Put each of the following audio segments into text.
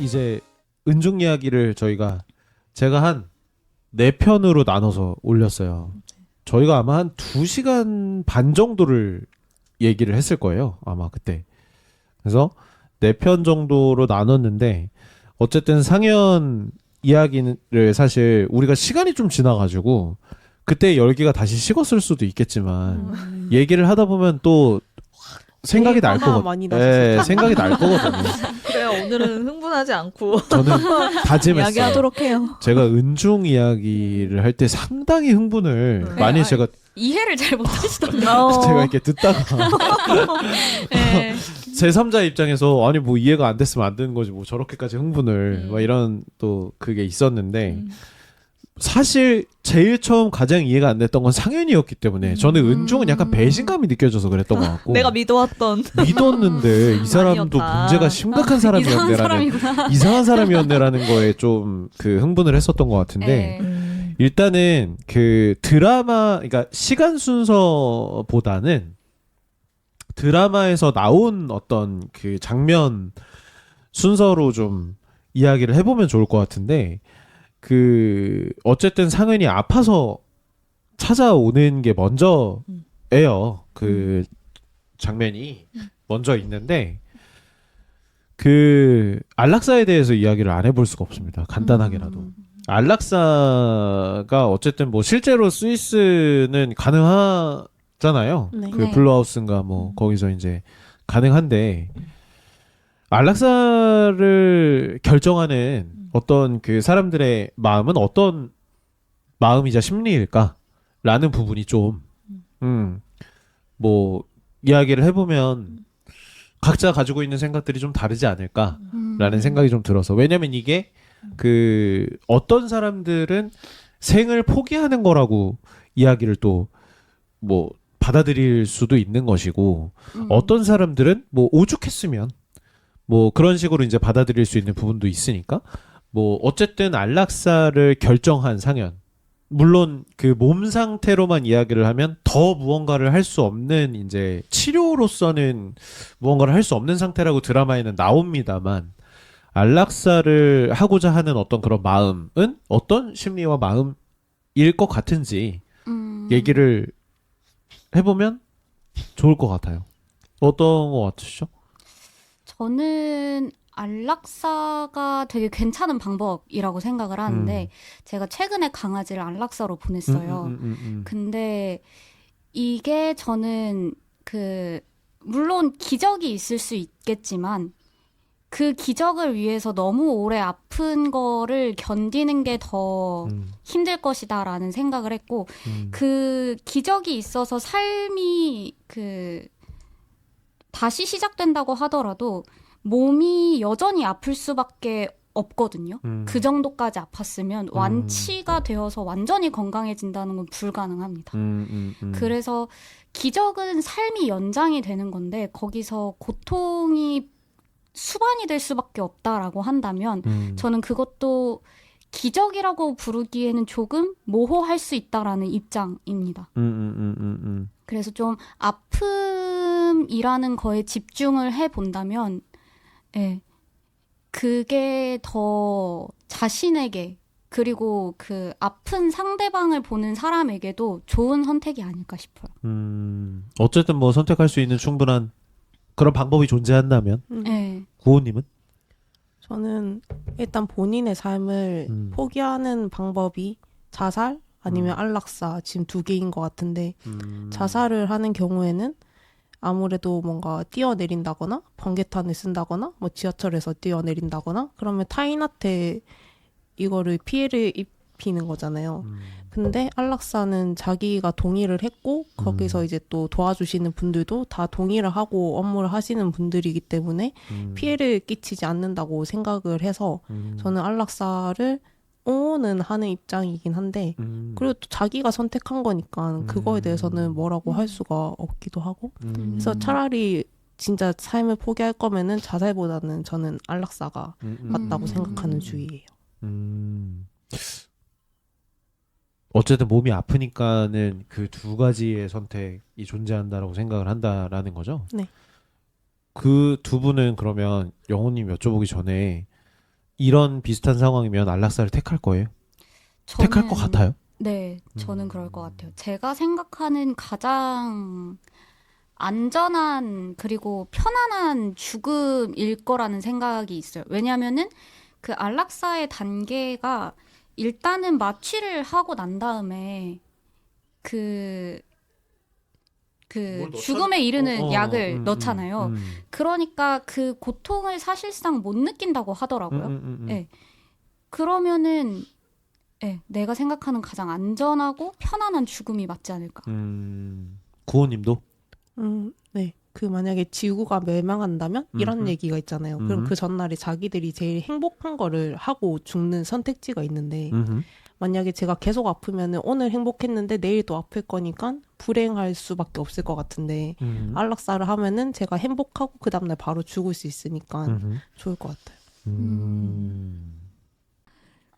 이제 은중 이야기를 제가 한 4편으로 나눠서 올렸어요. 저희가 아마 한 2시간 반 정도를 얘기를 했을 거예요. 아마 그때. 그래서 4편 정도로 나눴는데 어쨌든 상현 이야기를 사실 우리가 시간이 좀 지나가지고 그때 열기가 다시 식었을 수도 있겠지만 얘기를 하다 보면 또 생각이 날 거거든요. 네, 생각이 날 거거든요. 그래요. 오늘은 흥분하지 않고 저는 다짐했어요. 이야기하도록 해요. 제가 은중 이야기를 할 때 상당히 흥분을 많이 제가 이해를 잘 못하시던데. 제가 이렇게 듣다가 네. 제3자 입장에서 아니 뭐 이해가 안 됐으면 안 되는 거지 뭐 저렇게까지 흥분을 막 이런 또 그게 있었는데 사실 제일 처음 가장 이해가 안 됐던 건 상현이었기 때문에 저는 은중은 약간 배신감이 느껴져서 그랬던 것 같고 내가 믿었던 믿었는데 이 사람도 아니었다. 문제가 심각한 사람이었네라는 이상한 사람이었네라는 거에 좀 그 흥분을 했었던 것 같은데 일단은 그 드라마 그러니까 시간 순서보다는 드라마에서 나온 어떤 그 장면 순서로 좀 이야기를 해보면 좋을 것 같은데 그 어쨌든 상은이 아파서 찾아오는 게 먼저예요. 그 장면이 먼저 있는데 그 안락사에 대해서 이야기를 안 해볼 수가 없습니다. 간단하게라도. 안락사가 어쨌든 뭐 실제로 스위스는 가능하잖아요. 네. 그 네. 블루하우스인가 뭐 거기서 이제 가능한데 안락사를 결정하는 어떤 그 사람들의 마음은 어떤 마음이자 심리일까라는 부분이 좀 뭐 이야기를 해보면 각자 가지고 있는 생각들이 좀 다르지 않을까라는 생각이 좀 들어서 왜냐면 이게 그 어떤 사람들은 생을 포기하는 거라고 이야기를 또 뭐 받아들일 수도 있는 것이고 어떤 사람들은 뭐 오죽했으면 뭐 그런 식으로 이제 받아들일 수 있는 부분도 있으니까 뭐 어쨌든 안락사를 결정한 상현 물론 그 몸 상태로만 이야기를 하면 더 무언가를 할 수 없는 이제 치료로서는 무언가를 할 수 없는 상태라고 드라마에는 나옵니다만 안락사를 하고자 하는 어떤 그런 마음은 어떤 심리와 마음일 것 같은지 얘기를 해보면 좋을 것 같아요. 어떤 것 같으시죠? 저는 안락사가 되게 괜찮은 방법이라고 생각을 하는데 제가 최근에 강아지를 안락사로 보냈어요. 근데 이게 저는 그 물론 기적이 있을 수 있겠지만 그 기적을 위해서 너무 오래 아픈 거를 견디는 게 더 힘들 것이다라는 생각을 했고 그 기적이 있어서 삶이 그 다시 시작된다고 하더라도 몸이 여전히 아플 수밖에 없거든요. 그 정도까지 아팠으면 완치가 되어서 완전히 건강해진다는 건 불가능합니다. 그래서 기적은 삶이 연장이 되는 건데 거기서 고통이 수반이 될 수밖에 없다라고 한다면 저는 그것도 기적이라고 부르기에는 조금 모호할 수 있다라는 입장입니다. 그래서 좀 아픔이라는 거에 집중을 해본다면 예, 그게 더 자신에게 그리고 그 아픈 상대방을 보는 사람에게도 좋은 선택이 아닐까 싶어요. 어쨌든 뭐 선택할 수 있는 충분한 그런 방법이 존재한다면 네. 구호님은? 저는 일단 본인의 삶을 포기하는 방법이 자살 아니면 안락사 지금 2개인 것 같은데 자살을 하는 경우에는 아무래도 뭔가 뛰어내린다거나 번개탄을 쓴다거나 뭐 지하철에서 뛰어내린다거나 그러면 타인한테 이거를 피해를 입히는 거잖아요. 근데 안락사는 자기가 동의를 했고 거기서 이제 또 도와주시는 분들도 다 동의를 하고 업무를 하시는 분들이기 때문에 피해를 끼치지 않는다고 생각을 해서 저는 안락사를 옹호는 하는 입장이긴 한데 그리고 또 자기가 선택한 거니까 그거에 대해서는 뭐라고 할 수가 없기도 하고 그래서 차라리 진짜 삶을 포기할 거면은 자살보다는 저는 안락사가 맞다고 생각하는 주의예요. 어쨌든 몸이 아프니까는 그 2가지의 선택이 존재한다라고 생각을 한다라는 거죠? 네. 그 2분은 그러면 영호님 여쭤보기 전에 이런 비슷한 상황이면 안락사를 택할 거예요? 택할 것 같아요? 네, 저는 그럴 것 같아요. 제가 생각하는 가장 안전한 그리고 편안한 죽음일 거라는 생각이 있어요. 왜냐면은 그 안락사의 단계가 일단은 마취를 하고 난 다음에 그 죽음에 이르는 약을 넣잖아요. 그러니까 그 고통을 사실상 못 느낀다고 하더라고요. 네. 그러면은 네, 내가 생각하는 가장 안전하고 편안한 죽음이 맞지 않을까. 구호님도? 네. 그 만약에 지구가 멸망한다면 이런 얘기가 있잖아요. 그럼 그 전날에 자기들이 제일 행복한 거를 하고 죽는 선택지가 있는데 만약에 제가 계속 아프면은 오늘 행복했는데 내일 또 아플 거니까 불행할 수밖에 없을 것 같은데 안락사를 하면은 제가 행복하고 그 다음날 바로 죽을 수 있으니까 좋을 것 같아요.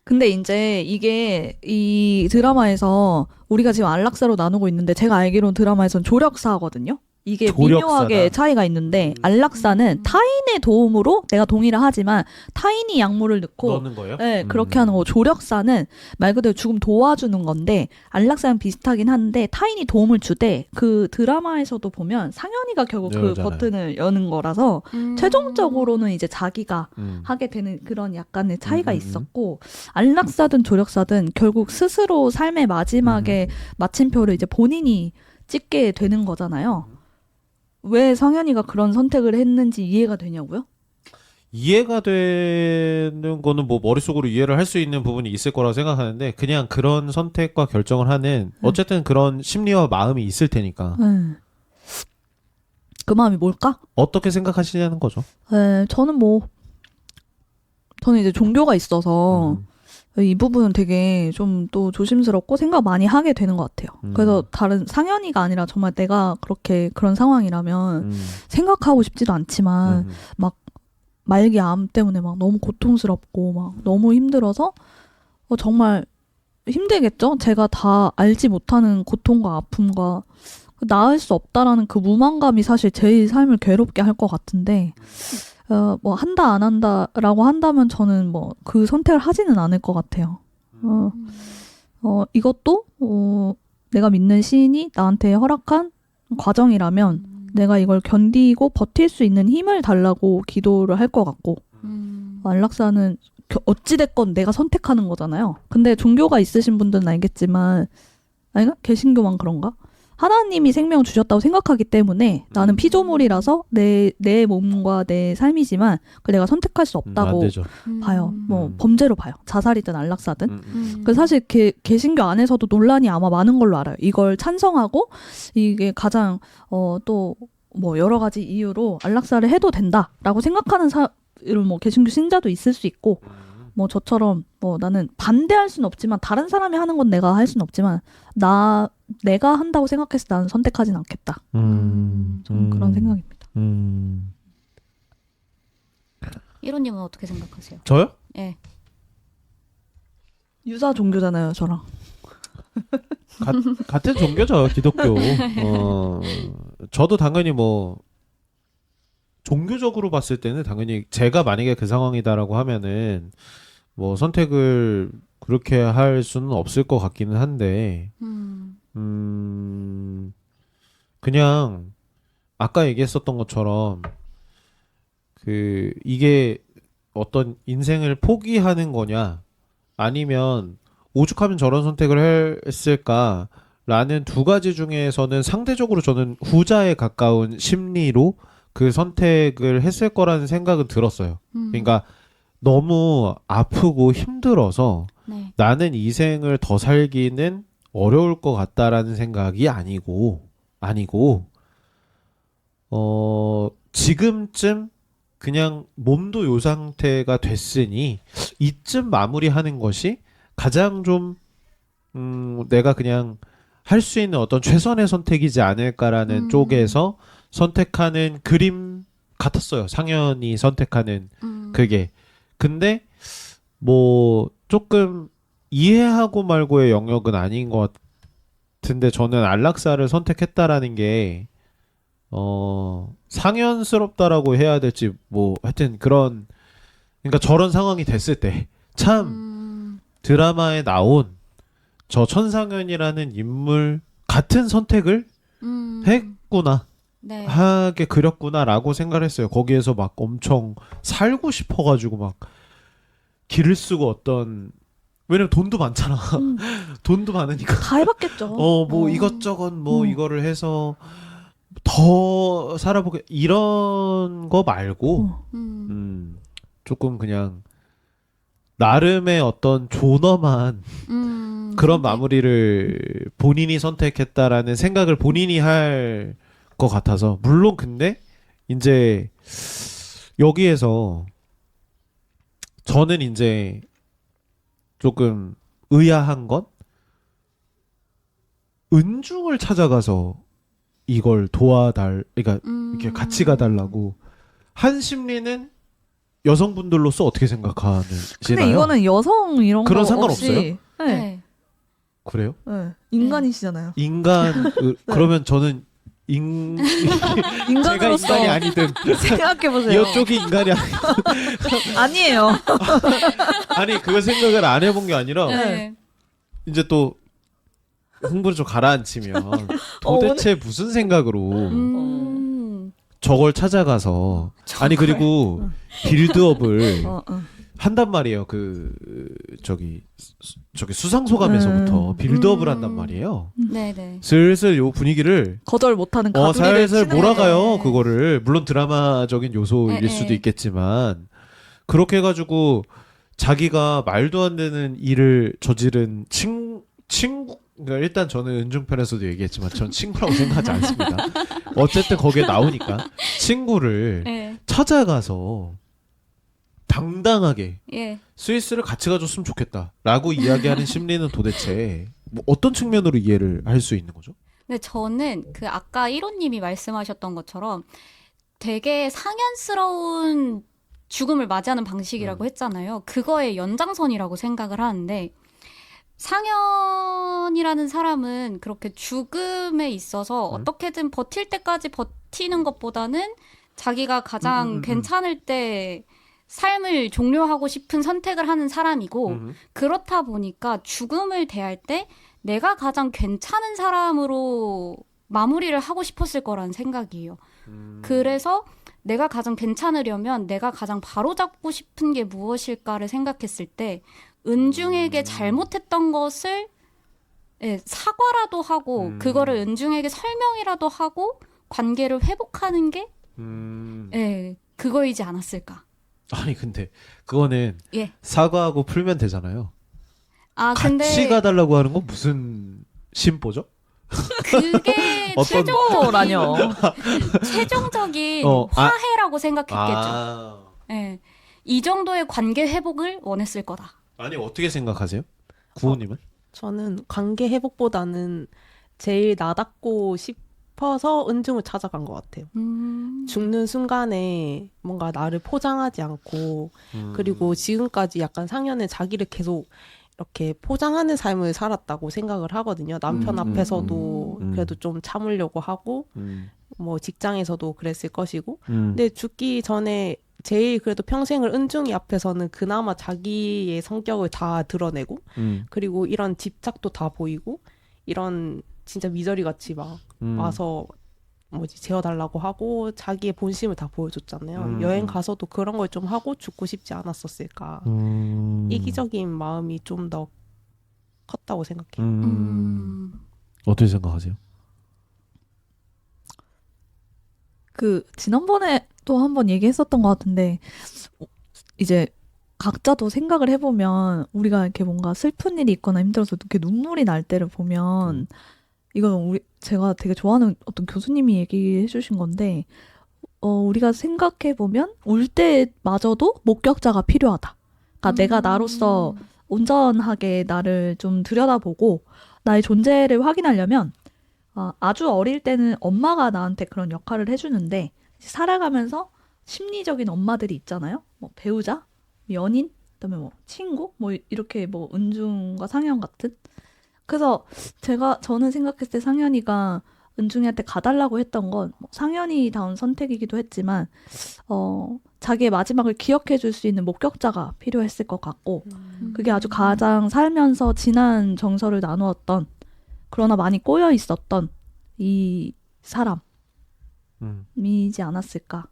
근데 이제 이게 이 드라마에서 우리가 지금 안락사로 나누고 있는데 제가 알기로는 드라마에선 조력사거든요. 이게 조력사다. 미묘하게 차이가 있는데 안락사는 타인의 도움으로 내가 동의를 하지만 타인이 약물을 넣고 넣는 거예요? 네, 그렇게 하는 거고 조력사는 말 그대로 죽음 도와주는 건데 안락사랑 비슷하긴 한데 타인이 도움을 주되 그 드라마에서도 보면 상현이가 결국 그 그러잖아요. 버튼을 여는 거라서 최종적으로는 이제 자기가 하게 되는 그런 약간의 차이가 있었고 안락사든 조력사든 결국 스스로 삶의 마지막에 마침표를 이제 본인이 찍게 되는 거잖아요. 왜 상현이가 그런 선택을 했는지 이해가 되냐고요? 이해가 되는 거는 뭐 머릿속으로 이해를 할 수 있는 부분이 있을 거라고 생각하는데 그냥 그런 선택과 결정을 하는 어쨌든 그런 심리와 마음이 있을 테니까 그 마음이 뭘까? 어떻게 생각하시냐는 거죠. 저는 이제 종교가 있어서 이 부분은 되게 좀 또 조심스럽고 생각 많이 하게 되는 것 같아요. 그래서 다른 상현이가 아니라 정말 내가 그렇게 그런 상황이라면 생각하고 싶지도 않지만 막 말기 암 때문에 막 너무 고통스럽고 막 너무 힘들어서 정말 힘들겠죠? 제가 다 알지 못하는 고통과 아픔과 나을 수 없다라는 그 무만감이 사실 제 삶을 괴롭게 할 것 같은데 뭐 한다 안 한다라고 한다면 저는 뭐 그 선택을 하지는 않을 것 같아요. 이것도 내가 믿는 신이 나한테 허락한 과정이라면 내가 이걸 견디고 버틸 수 있는 힘을 달라고 기도를 할 것 같고 안락사는 어찌됐건 내가 선택하는 거잖아요. 근데 종교가 있으신 분들은 알겠지만 아닌가? 개신교만 그런가? 하나님이 생명 주셨다고 생각하기 때문에 나는 피조물이라서 내 몸과 내 삶이지만 그걸 내가 선택할 수 안 없다고 되죠. 봐요. 뭐 범죄로 봐요. 자살이든 안락사든. 그 사실 개신교 안에서도 논란이 아마 많은 걸로 알아요. 이걸 찬성하고 이게 가장 또 뭐 여러 가지 이유로 안락사를 해도 된다라고 생각하는 뭐 개신교 신자도 있을 수 있고 뭐 저처럼 뭐 나는 반대할 수는 없지만 다른 사람이 하는 건 내가 할 수는 없지만 내가 한다고 생각해서 나는 선택하진 않겠다. 저는 그런 생각입니다. 이로님은 어떻게 생각하세요? 저요? 네. 유사 종교잖아요, 저랑. 같은 종교죠, 기독교. 저도 당연히 뭐 종교적으로 봤을 때는 당연히 제가 만약에 그 상황이다라고 하면은 뭐 선택을 그렇게 할 수는 없을 것 같기는 한데 그냥 아까 얘기했었던 것처럼 그 이게 어떤 인생을 포기하는 거냐 아니면 오죽하면 저런 선택을 했을까라는 두 가지 중에서는 상대적으로 저는 후자에 가까운 심리로 그 선택을 했을 거라는 생각은 들었어요. 그러니까 너무 아프고 힘들어서 네. 나는 이 생을 더 살기는 어려울 것 같다라는 생각이 아니고 지금쯤 그냥 몸도 요 상태가 됐으니 이쯤 마무리하는 것이 가장 좀 내가 그냥 할 수 있는 어떤 최선의 선택이지 않을까라는 쪽에서 선택하는 그림 같았어요. 상현이 선택하는 그게. 근데 뭐 조금 이해하고 말고의 영역은 아닌 것 같은데 저는 안락사를 선택했다라는 게 상현스럽다라고 해야 될지 뭐 하여튼 그런 그러니까 저런 상황이 됐을 때 참 드라마에 나온 저 천상현이라는 인물 같은 선택을 했구나. 네. 하게 그렸구나라고 생각을 했어요. 거기에서 막 엄청 살고 싶어가지고 막 길을 쓰고 어떤 왜냐면 돈도 많잖아. 돈도 많으니까. 다 해봤겠죠. 뭐 이것저것 뭐 이거를 해서 더 살아보게 이런 거 말고 조금 그냥 나름의 어떤 존엄한 그런 마무리를 본인이 선택했다라는 생각을 본인이 할 것 같아서 물론 근데 이제 여기에서 저는 이제 조금 의아한 건 은중을 찾아가서 이걸 그러니까 이렇게 같이 가달라고 한 심리는 여성분들로서 어떻게 생각하시나요? 근데 이거는 여성 이런 그런 거 상관없어요? 없이 네. 네. 그래요? 네. 인간이시잖아요. 그러면 저는 제가 인간으로서 인간이 아니든 생각해보세요. 이쪽이 인간이 아니에요. 아니 그거 생각을 안 해본 게 아니라 네. 이제 또 흥분을 좀 가라앉히면 도대체 무슨 생각으로 저걸 찾아가서 아니 그리고 빌드업을 한단 말이에요. 저기 수상소감에서부터 빌드업을 한단 말이에요. 네네. 슬슬 요 분위기를 거절 못하는 가두리를 살살 치는 몰아가요. 거예요. 그거를 물론 드라마적인 요소일 네, 수도 네. 있겠지만 그렇게 해가지고 자기가 말도 안 되는 일을 저지른 친구 그러니까 일단 저는 은중편에서도 얘기했지만 전 친구라고 생각하지 않습니다. 어쨌든 거기에 나오니까 친구를 네. 찾아가서 당당하게 예. 스위스를 같이 가줬으면 좋겠다라고 이야기하는 심리는 도대체 뭐 어떤 측면으로 이해를 할 수 있는 거죠? 근데 저는 그 아까 1호님이 말씀하셨던 것처럼 되게 상연스러운 죽음을 맞이하는 방식이라고 했잖아요. 그거의 연장선이라고 생각을 하는데 상연이라는 사람은 그렇게 죽음에 있어서 어떻게든 버틸 때까지 버티는 것보다는 자기가 가장 괜찮을 때 삶을 종료하고 싶은 선택을 하는 사람이고 그렇다 보니까 죽음을 대할 때 내가 가장 괜찮은 사람으로 마무리를 하고 싶었을 거라는 생각이에요. 그래서 내가 가장 괜찮으려면 내가 가장 바로잡고 싶은 게 무엇일까를 생각했을 때 은중에게 잘못했던 것을 사과라도 하고 그거를 은중에게 설명이라도 하고 관계를 회복하는 게 그거이지 않았을까. 아니 근데 그거는 예. 사과하고 풀면 되잖아요. 아 같이 근데 가달라고 하는 건 무슨 심보죠? 그게 어떤- 최고라뇨. 최종적인 아. 화해라고 생각했겠죠. 아, 예. 이 정도의 관계 회복을 원했을 거다. 아니 어떻게 생각하세요? 구호님은? 저는 관계 회복보다는 제일 나답고 싶어서 은중을 찾아간 것 같아요. 죽는 순간에 뭔가 나를 포장하지 않고 그리고 지금까지 약간 상현은 자기를 계속 이렇게 포장하는 삶을 살았다고 생각을 하거든요. 남편 앞에서도 그래도 좀 참으려고 하고 뭐 직장에서도 그랬을 것이고 근데 죽기 전에 제일 그래도 평생을 은중이 앞에서는 그나마 자기의 성격을 다 드러내고 그리고 이런 집착도 다 보이고 이런 진짜 미저리 같이 막 와서 재워달라고 하고 자기의 본심을 다 보여줬잖아요. 여행 가서도 그런 걸 좀 하고 죽고 싶지 않았었을까. 이기적인 마음이 좀 더 컸다고 생각해요. 어떻게 생각하세요? 지난번에 또 한번 얘기했었던 것 같은데, 이제 각자도 생각을 해보면, 우리가 이렇게 뭔가 슬픈 일이 있거나 힘들어서 이렇게 눈물이 날 때를 보면, 이건 제가 되게 좋아하는 어떤 교수님이 얘기해 주신 건데, 우리가 생각해보면, 울 때마저도 목격자가 필요하다. 그러니까 내가 나로서 온전하게 나를 좀 들여다보고, 나의 존재를 확인하려면, 아주 어릴 때는 엄마가 나한테 그런 역할을 해주는데 살아가면서 심리적인 엄마들이 있잖아요. 뭐 배우자, 연인, 그다음에 뭐 친구, 뭐 이렇게 뭐 은중과 상현 같은. 그래서 저는 생각했을 때 상현이가 은중이한테 가달라고 했던 건 상현이다운 선택이기도 했지만 자기의 마지막을 기억해 줄 수 있는 목격자가 필요했을 것 같고 그게 아주 가장 살면서 진한 정서를 나누었던 그러나 많이 꼬여 있었던 이 사람이지 않았을까.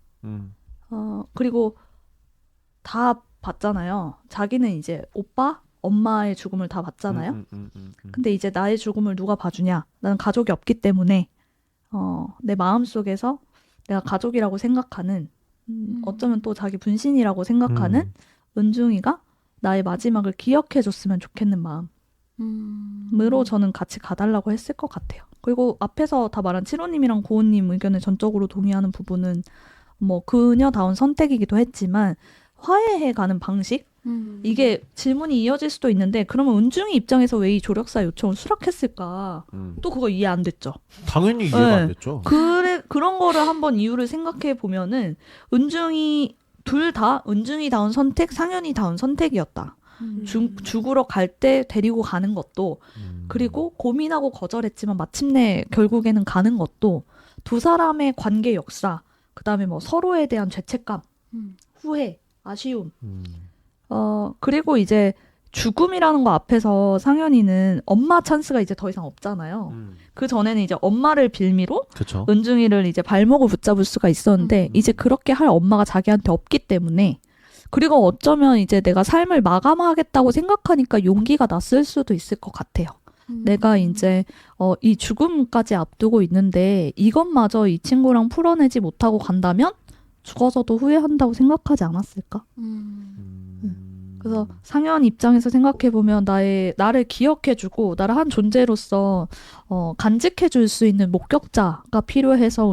그리고 다 봤잖아요. 자기는 이제 오빠, 엄마의 죽음을 다 봤잖아요. 근데 이제 나의 죽음을 누가 봐주냐? 나는 가족이 없기 때문에 내 마음속에서 내가 가족이라고 생각하는 어쩌면 또 자기 분신이라고 생각하는 은중이가 나의 마지막을 기억해줬으면 좋겠는 마음으로 저는 같이 가달라고 했을 것 같아요. 그리고 앞에서 다 말한 칠호님이랑 고은님 의견에 전적으로 동의하는 부분은 뭐 그녀다운 선택이기도 했지만 화해해가는 방식? 이게 질문이 이어질 수도 있는데 그러면 은중이 입장에서 왜 이 조력사 요청을 수락했을까? 또 그거 이해 안 됐죠. 당연히 이해가 안 됐죠. 그런 거를 한번 이유를 생각해 보면은 둘 다 은중이다운 선택, 상현이다운 선택이었다. 죽으러 갈 때 데리고 가는 것도 그리고 고민하고 거절했지만 마침내 결국에는 가는 것도 두 사람의 관계 역사 그다음에 뭐 서로에 대한 죄책감, 후회, 아쉬움 그리고 이제 죽음이라는 거 앞에서 상현이는 엄마 찬스가 이제 더 이상 없잖아요. 그 전에는 이제 엄마를 빌미로 그쵸. 은중이를 이제 발목을 붙잡을 수가 있었는데 이제 그렇게 할 엄마가 자기한테 없기 때문에 그리고 어쩌면 이제 내가 삶을 마감하겠다고 생각하니까 용기가 났을 수도 있을 것 같아요. 내가 이제 이 죽음까지 앞두고 있는데 이것마저 이 친구랑 풀어내지 못하고 간다면 죽어서도 후회한다고 생각하지 않았을까? 그래서 상현 입장에서 생각해보면 나를 기억해주고 나를 한 존재로서 간직해줄 수 있는 목격자가 필요해서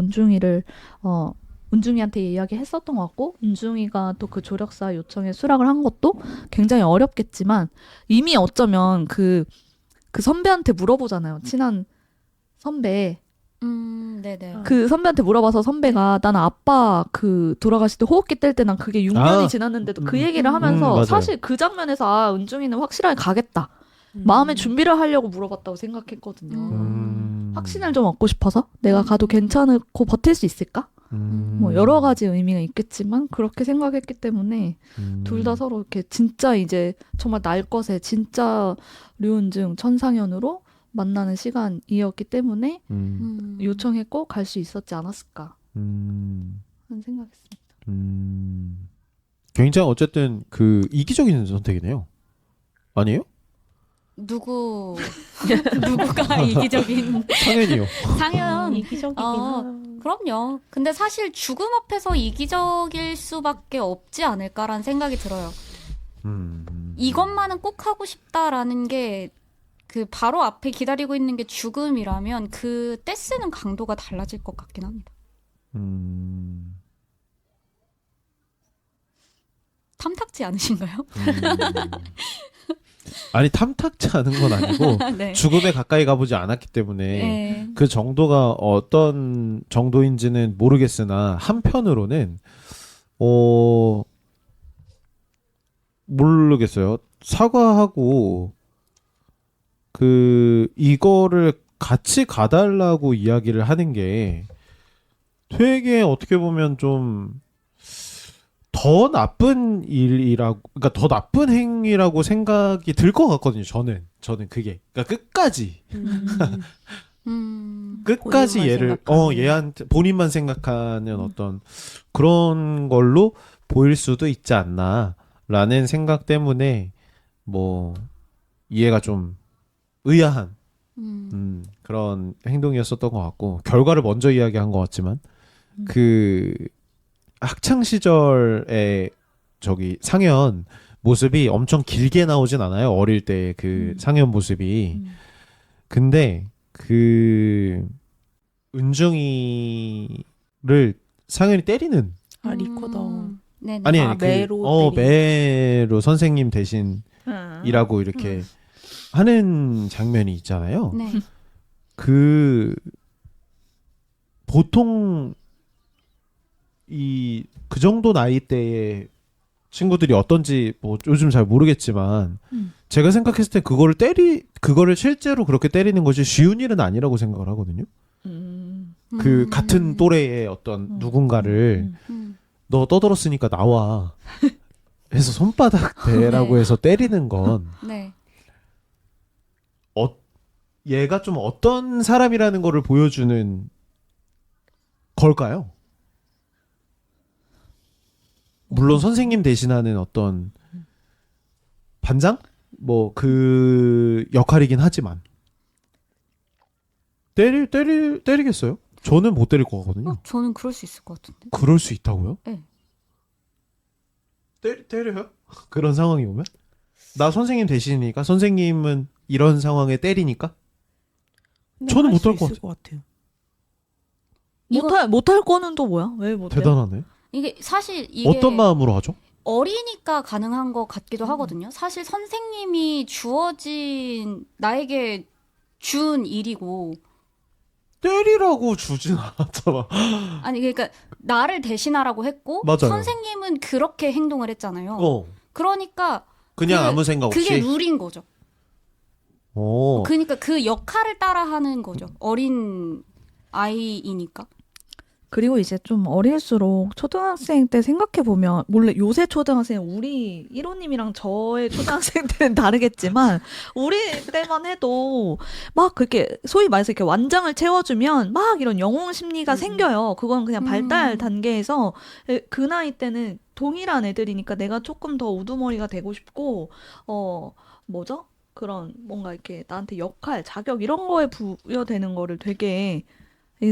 은중이한테 이야기했었던 것 같고 은중이가 또 그 조력사 요청에 수락을 한 것도 굉장히 어렵겠지만 이미 어쩌면 그 선배한테 물어보잖아요. 친한 선배. 네네. 그 선배한테 물어봐서 선배가 나는 아빠 돌아가실 때 호흡기 뗄 때 난 그게 6년이 지났는데도 그 얘기를 하면서 사실 그 장면에서 은중이는 확실하게 가겠다. 마음의 준비를 하려고 물어봤다고 생각했거든요. 확신을 좀 얻고 싶어서 내가 가도 괜찮고 버틸 수 있을까? 뭐 여러 가지 의미가 있겠지만 그렇게 생각했기 때문에 둘 다 서로 이렇게 진짜 이제 정말 날 것에 진짜 류은중 천상현으로 만나는 시간이었기 때문에 요청했고 갈 수 있었지 않았을까 하는 생각했습니다. 굉장히 어쨌든 이기적인 선택이네요. 아니에요? 누구가 이기적인 상현이요. 상현 이기적이긴 한. 그럼요. 근데 사실 죽음 앞에서 이기적일 수밖에 없지 않을까라는 생각이 들어요. 이것만은 꼭 하고 싶다라는 게 바로 앞에 기다리고 있는 게 죽음이라면 그 떼쓰는 강도가 달라질 것 같긴 합니다. 탐탁지 않으신가요? 아니 탐탁지 않은 건 아니고 네. 죽음에 가까이 가보지 않았기 때문에 네. 그 정도가 어떤 정도인지는 모르겠으나 한편으로는 모르겠어요. 사과하고 이거를 같이 가달라고 이야기를 하는 게 되게 어떻게 보면 좀 더 나쁜 일이라고, 그러니까 더 나쁜 행위라고 생각이 들 것 같거든요. 저는 그게, 그러니까 끝까지 얘를 얘한테 본인만 생각하는 어떤 그런 걸로 보일 수도 있지 않나라는 생각 때문에 뭐 이해가 좀 의아한 그런 행동이었었던 것 같고 결과를 먼저 이야기한 것 같지만 학창 시절에 상현 모습이 엄청 길게 나오진 않아요. 어릴 때 상현 모습이. 근데 은중이를 상현이 때리는 리코더. 네네. 아니 매로 선생님 대신이라고 이렇게 하는 장면이 있잖아요. 네. 보통 그 정도 나이대의 친구들이 어떤지 뭐 요즘 잘 모르겠지만 제가 생각했을 때 그거를 실제로 그렇게 때리는 것이 쉬운 일은 아니라고 생각을 하거든요. 그 같은 또래의 어떤 누군가를 너 떠들었으니까 나와 해서 손바닥 대라고 네. 해서 때리는 건 네. 얘가 좀 어떤 사람이라는 거를 보여주는 걸까요? 물론 선생님 대신하는 어떤 반장? 뭐 그 역할이긴 하지만 때리겠어요? 저는 못 때릴 거거든요. 저는 그럴 수 있을 것 같은데. 그럴 수 있다고요? 네. 때려요? 그런 상황이 오면? 나 선생님 대신이니까 선생님은 이런 상황에 때리니까? 저는 할수 못할 것 있을 것 같아요. 못할 거는 또 뭐야? 왜 못해? 대단하네. 이게 사실 이게 어떤 마음으로 하죠? 어리니까 가능한 것 같기도 하거든요. 사실 선생님이 주어진 나에게 준 일이고 때리라고 주진 않았잖아. 아니 그러니까 나를 대신하라고 했고 맞아요. 선생님은 그렇게 행동을 했잖아요. 어. 그러니까 그냥 그- 아무 생각 없이. 그게 룰인 거죠. 어. 그러니까 그 역할을 따라하는 거죠. 어린 아이이니까. 그리고 이제 좀 어릴수록 초등학생 때 생각해보면, 몰래 요새 초등학생, 우리 1호님이랑 저의 초등학생 때는 다르겠지만, 우리 때만 해도 막 그렇게, 소위 말해서 이렇게 완장을 채워주면 막 이런 영웅 심리가 생겨요. 그건 그냥 발달 단계에서, 그 나이 때는 동일한 애들이니까 내가 조금 더 우두머리가 되고 싶고, 뭐죠? 그런 뭔가 이렇게 나한테 역할, 자격 이런 거에 부여되는 거를 되게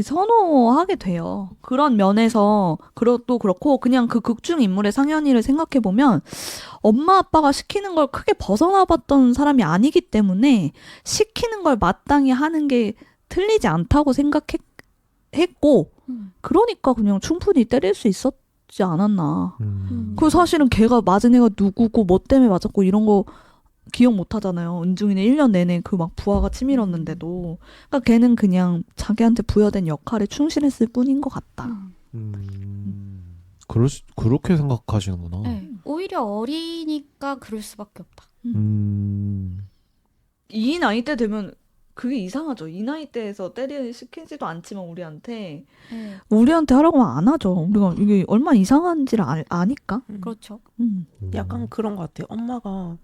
선호하게 돼요. 그런 면에서 또 그렇고 그냥 그 극중 인물의 상현이를 생각해 보면 엄마 아빠가 시키는 걸 크게 벗어나 봤던 사람이 아니기 때문에 시키는 걸 마땅히 하는 게 틀리지 않다고 생각했고 그러니까 그냥 충분히 때릴 수 있었지 않았나. 그 사실은 걔가 맞은 애가 누구고 뭐 때문에 맞았고 이런 거 기억 못 하잖아요. 은중이는 1년 내내 그 막 부하가 치밀었는데도. 그러니까 걔는 그냥 자기한테 부여된 역할에 충실했을 뿐인 것 같다. 그렇게 생각하시는구나. 네. 오히려 어리니까 그럴 수밖에 없다. 이 나이 때 되면 그게 이상하죠. 이 나이 때에서 시키지도 않지만 네. 우리한테 하라고 하면 안 하죠. 우리가 이게 얼마나 이상한지를 아니까. 그렇죠. 약간 그런 것 같아요. 엄마가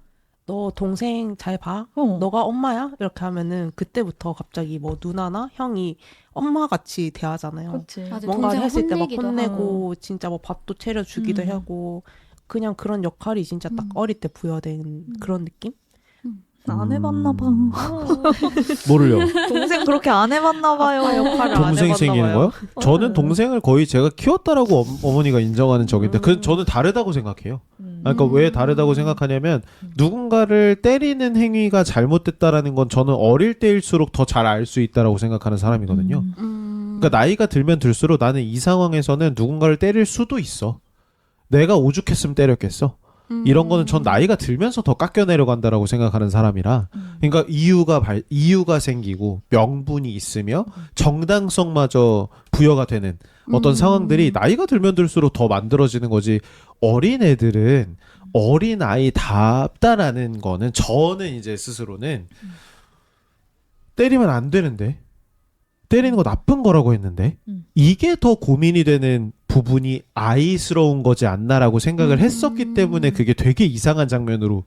너 동생 잘 봐? 어. 너가 엄마야? 이렇게 하면은 그때부터 갑자기 뭐 누나나 형이 엄마같이 대하잖아요. 그렇지. 맞아, 뭔가 동생 했을 때 막 혼내기도 혼내고 진짜 뭐 밥도 차려주기도 음. 하고 그냥 그런 역할이 진짜 딱 어릴 때 부여된 그런 느낌? 안 해봤나 봐. 뭐를요? 동생 그렇게 안 해봤나 봐요. 아빠 역할을 안 동생 해봤나 생기는 봐요. 거요? 저는 동생을 거의 제가 키웠다라고 어머니가 인정하는 적인데 저는 다르다고 생각해요. 그러니까 왜 다르다고 생각하냐면 누군가를 때리는 행위가 잘못됐다라는 건 저는 어릴 때일수록 더 잘 알 수 있다라고 생각하는 사람이거든요. 그러니까 나이가 들면 들수록 나는 이 상황에서는 누군가를 때릴 수도 있어. 내가 오죽했으면 때렸겠어. 이런 거는 전 나이가 들면서 더 깎여 내려간다라고 생각하는 사람이라 그러니까 이유가 생기고 명분이 있으며 정당성마저 부여가 되는 어떤 상황들이 나이가 들면 들수록 더 만들어지는 거지. 어린 애들은 어린 아이답다라는 거는 저는 이제 스스로는 때리면 안 되는데 때리는 거 나쁜 거라고 했는데 이게 더 고민이 되는 부분이 아이스러운 거지 않나라고 생각을 했었기 때문에 그게 되게 이상한 장면으로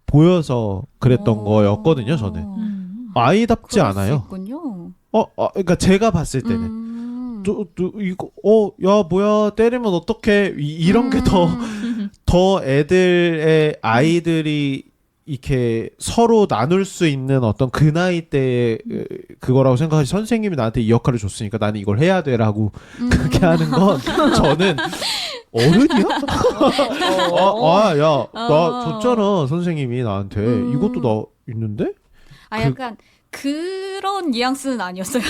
보여서 그랬던 거였거든요. 저는 아이답지 그럴 수 있군요. 그러니까 제가 봤을 때는 이거 야 뭐야 때리면 어떡해 이런 게 더 애들의 아이들이 이렇게 서로 나눌 수 있는 어떤 그 나이 때의 그거라고 생각하지 선생님이 나한테 이 역할을 줬으니까 나는 이걸 해야 돼라고 그렇게 하는 건 저는 어른이야? 야, 나 줬잖아 선생님이 나한테 이것도 나 있는데? 약간 그런 뉘앙스는 아니었어요.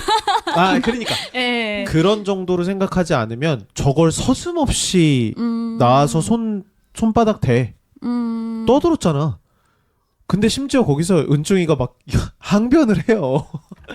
그러니까 네. 그런 정도로 생각하지 않으면 저걸 서슴없이 나와서 손바닥 대 떠들었잖아. 근데 심지어 거기서 은중이가 막 항변을 해요.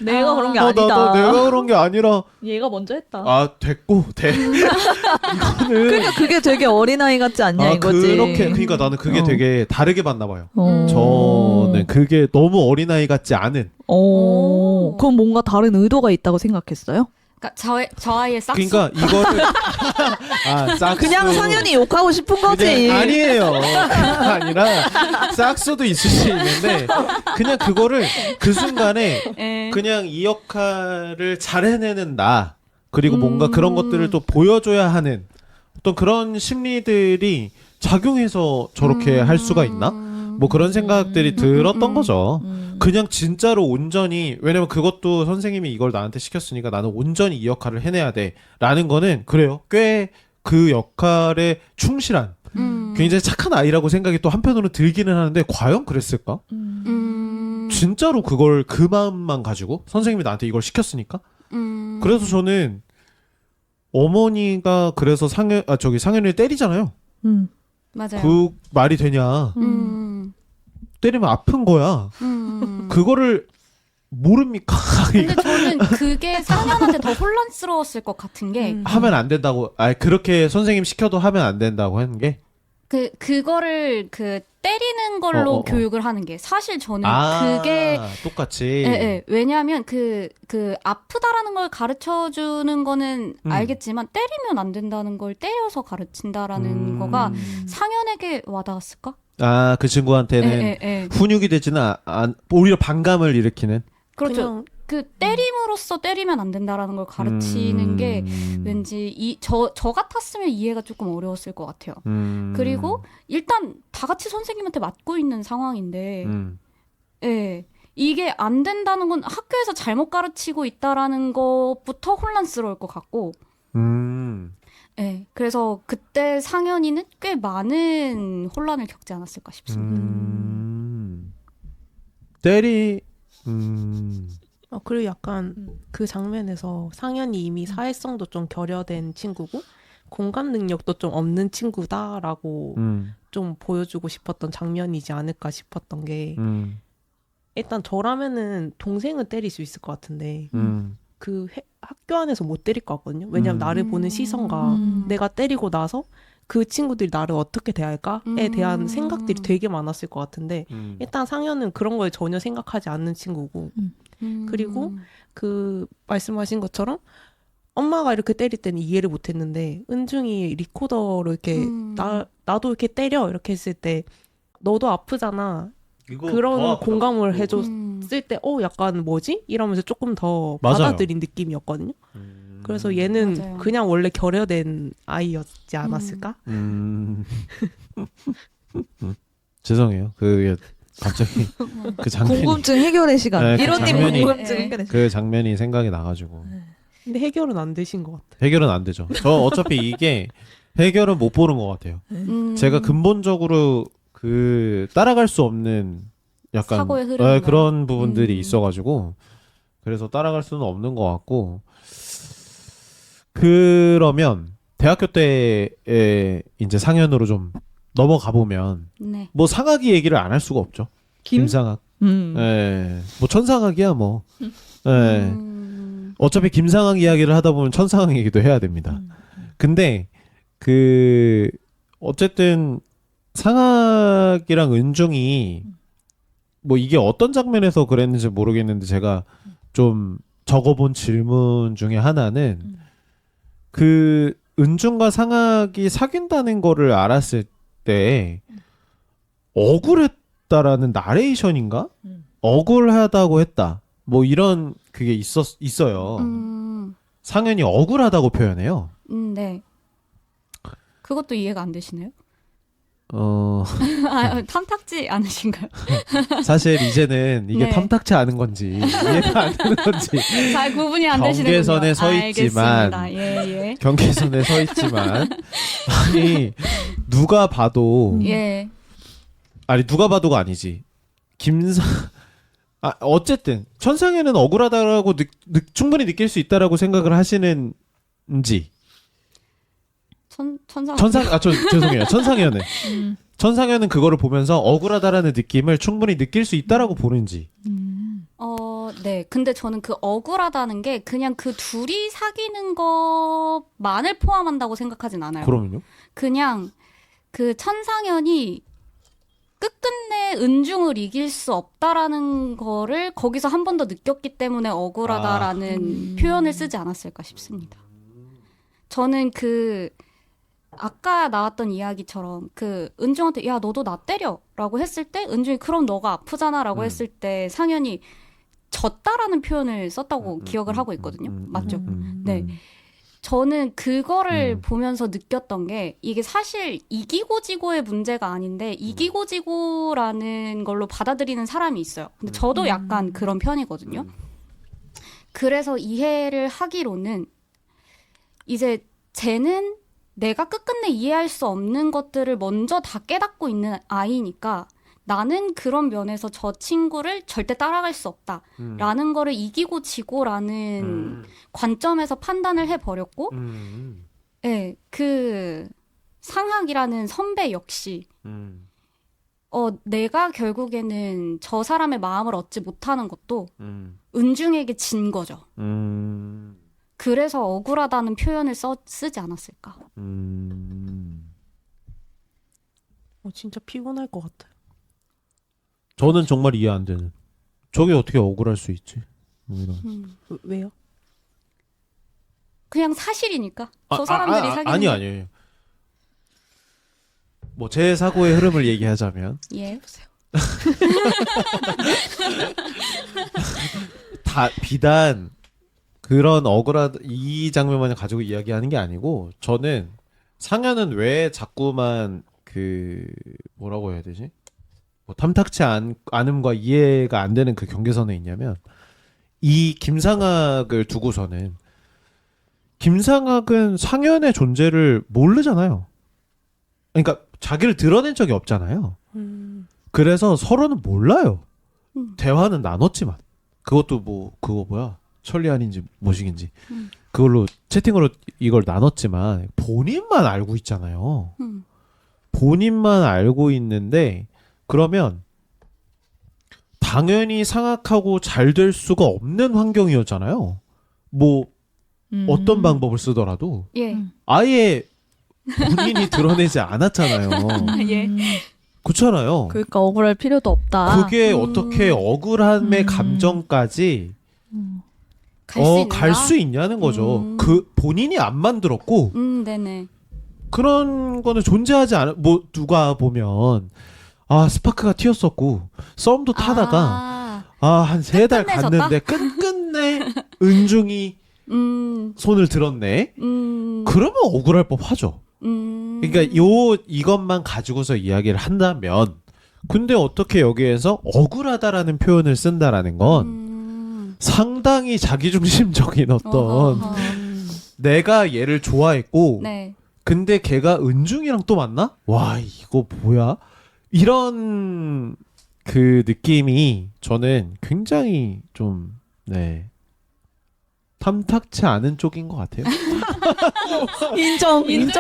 내가 그런 게 내가 그런 게 아니라 얘가 먼저 했다. 됐고 이거는 그러니까 그게 되게 어린아이 같지 않냐 이거지. 그러니까 나는 그게 되게 다르게 봤나 봐요. 어. 저는 그게 너무 어린아이 같지 않은. 그럼 뭔가 다른 의도가 있다고 생각했어요? 그러니까 저 아이의 싹수. 그러니까 이거를 싹수. 그냥 상현이 욕하고 싶은 거지. 그냥 아니에요. 그게 아니라 싹수도 있을 수 있는데 그냥 그거를 그 순간에 예. 그냥 이 역할을 잘 해내는 나 그리고 뭔가 그런 것들을 또 보여줘야 하는 어떤 그런 심리들이 작용해서 저렇게 할 수가 있나? 뭐 그런 생각들이 들었던 거죠. 그냥 진짜로 온전히 왜냐면 그것도 선생님이 이걸 나한테 시켰으니까 나는 온전히 이 역할을 해내야 돼라는 거는 그래요. 꽤 그 역할에 충실한 굉장히 착한 아이라고 생각이 또 한편으로 들기는 하는데 과연 그랬을까? 진짜로 그걸 그 마음만 가지고 선생님이 나한테 이걸 시켰으니까 그래서 저는 어머니가 그래서 상현이를 때리잖아요. 맞아요. 그 말이 되냐? 때리면 아픈 거야. 그거를 모릅니까? 근데 저는 그게 상현한테 더 혼란스러웠을 것 같은 게 하면 안 된다고. 그렇게 선생님 시켜도 하면 안 된다고 하는 게. 그거를 때리는 걸로 교육을 하는 게 사실 저는 그게 똑같이. 예. 왜냐하면 그 아프다라는 걸 가르쳐 주는 거는 알겠지만 때리면 안 된다는 걸 때려서 가르친다라는 거가 상현에게 와닿았을까? 그 친구한테는 훈육이 되지는 오히려 반감을 일으키는. 그렇죠. 그 때림으로써 때리면 안 된다라는 걸 가르치는 게 왠지 저 같았으면 이해가 조금 어려웠을 것 같아요. 그리고 일단 다 같이 선생님한테 맞고 있는 상황인데, 예. 이게 안 된다는 건 학교에서 잘못 가르치고 있다라는 것부터 혼란스러울 것 같고, 예. 그래서 그때 상현이는 꽤 많은 혼란을 겪지 않았을까 싶습니다. 그리고 약간 그 장면에서 상현이 이미 사회성도 좀 결여된 친구고 공감 능력도 좀 없는 친구다라고 좀 보여주고 싶었던 장면이지 않을까 싶었던 게 일단 저라면은 동생은 때릴 수 있을 것 같은데 학교 안에서 못 때릴 것 같거든요. 왜냐면 나를 보는 시선과 내가 때리고 나서 그 친구들이 나를 어떻게 대할까에 대한 생각들이 되게 많았을 것 같은데 일단 상현은 그런 걸 전혀 생각하지 않는 친구고 그리고 그 말씀하신 것처럼 엄마가 이렇게 때릴 때는 이해를 못했는데 은중이 리코더로 이렇게 나도 이렇게 때려 이렇게 했을 때 너도 아프잖아 그런 공감을 해줬을 때 약간 뭐지? 이러면서 조금 더 맞아요. 받아들인 느낌이었거든요. 그래서 얘는 맞아요. 그냥 원래 결여된 아이였지 않았을까? 죄송해요. 그게 갑자기 그 장면이 궁금증 해결의 시간. 네, 그 이론님 장면이- 궁금증 해결의 시간. 그 장면이 생각이 나가지고 근데 해결은 안 되신 것 같아. 해결은 안 되죠. 저 어차피 이게 해결은 못 보는 것 같아요. 제가 제가 근본적으로 따라갈 수 없는 약간 사고의 흐름인가요? 그런 부분들이 있어가지고 그래서 따라갈 수는 없는 것 같고 그러면 대학교 때에 이제 상현으로 좀 넘어가 보면 네. 뭐 상학이 얘기를 안 할 수가 없죠. 김상학. 뭐 천상학이야 뭐. 어차피 김상학 이야기를 하다 보면 천상학 얘기도 해야 됩니다. 근데 어쨌든 상학이랑 은중이 뭐 이게 어떤 장면에서 그랬는지 모르겠는데 제가 좀 적어본 질문 중에 하나는 은중과 상학이 사귄다는 거를 알았을 때 억울했다라는 나레이션인가? 억울하다고 했다. 뭐 이런 그게 있어요. 상현이 억울하다고 표현해요. 네. 그것도 이해가 안 되시나요? 탐탁지 않으신가요? 사실 이제는 이게 네. 탐탁치 않은 건지 이해가 안 되는 건지 잘 구분이 안 되시는군요. 경계선에 서 있지만 알겠습니다. 예. 경계선에 서 있지만 아니 누가 봐도 예. 아니 누가 봐도가 아니지 어쨌든 천상에는 억울하다라고 충분히 느낄 수 있다라고 생각을 하시는지 죄송해요 천상현은 천상현은 그거를 보면서 억울하다라는 느낌을 충분히 느낄 수 있다라고 보는지 네. 근데 저는 그 억울하다는 게 그냥 그 둘이 사귀는 것만을 포함한다고 생각하진 않아요. 그러면요? 그냥 그 천상현이 끝끝내 은중을 이길 수 없다라는 거를 거기서 한 번 더 느꼈기 때문에 억울하다라는 표현을 쓰지 않았을까 싶습니다. 저는 아까 나왔던 이야기처럼 은중한테 야 너도 나 때려라고 했을 때 은중이 그럼 너가 아프잖아라고 했을 때 상현이 졌다라는 표현을 썼다고 기억을 하고 있거든요. 맞죠? 네. 저는 그거를 보면서 느꼈던 게 이게 사실 이기고 지고의 문제가 아닌데 이기고 지고라는 걸로 받아들이는 사람이 있어요. 근데 저도 약간 그런 편이거든요. 그래서 이해를 하기로는 이제 쟤는 내가 끝끝내 이해할 수 없는 것들을 먼저 다 깨닫고 있는 아이니까 나는 그런 면에서 저 친구를 절대 따라갈 수 없다라는 거를 이기고 지고라는 관점에서 판단을 해버렸고 네, 상학이라는 선배 역시 내가 결국에는 저 사람의 마음을 얻지 못하는 것도 은중에게 진 거죠. 그래서 억울하다는 표현을 쓰지 않았을까. 진짜 피곤할 것 같아요. 저는 정말 이해 안 되는. 저게 어떻게 억울할 수 있지? 뭐 이런. 왜요? 그냥 사실이니까. 저 사람들이 사귀는 게. 아니에요. 뭐 제 사고의 흐름을 얘기하자면 예. 보세요. 비단 그런 이 장면만 가지고 이야기하는 게 아니고 저는 상현은 왜 자꾸만 뭐라고 해야 되지? 뭐 탐탁치 않음과 이해가 안 되는 그 경계선에 있냐면 이 김상학을 두고서는 김상학은 상현의 존재를 모르잖아요. 그러니까 자기를 드러낸 적이 없잖아요. 그래서 서로는 몰라요. 대화는 나눴지만 그것도 그거 뭐야 천리안인지 뭐식인지 그걸로 채팅으로 이걸 나눴지만 본인만 알고 있잖아요. 본인만 알고 있는데 그러면 당연히 상학하고 잘 될 수가 없는 환경이었잖아요. 뭐 어떤 방법을 쓰더라도 예. 아예 본인이 드러내지 않았잖아요. 예. 그렇잖아요. 그러니까 억울할 필요도 없다. 그게 어떻게 억울함의 감정까지 갈 수 있냐는 거죠. 본인이 안 만들었고 네네. 그런 거는 존재하지 않아. 뭐 누가 보면 스파크가 튀었었고 썸도 타다가 한 3달 갔는데 끝끝내 은중이 손을 들었네. 그러면 억울할 법하죠. 그러니까 이것만 가지고서 이야기를 한다면 근데 어떻게 여기에서 억울하다라는 표현을 쓴다라는 건 상당히 자기중심적인 어떤 내가 얘를 좋아했고 네. 근데 걔가 은중이랑 또 만나? 와 이거 뭐야? 이런 느낌이 저는 굉장히 좀 탐탁치 않은 쪽인 것 같아요. 인정했네.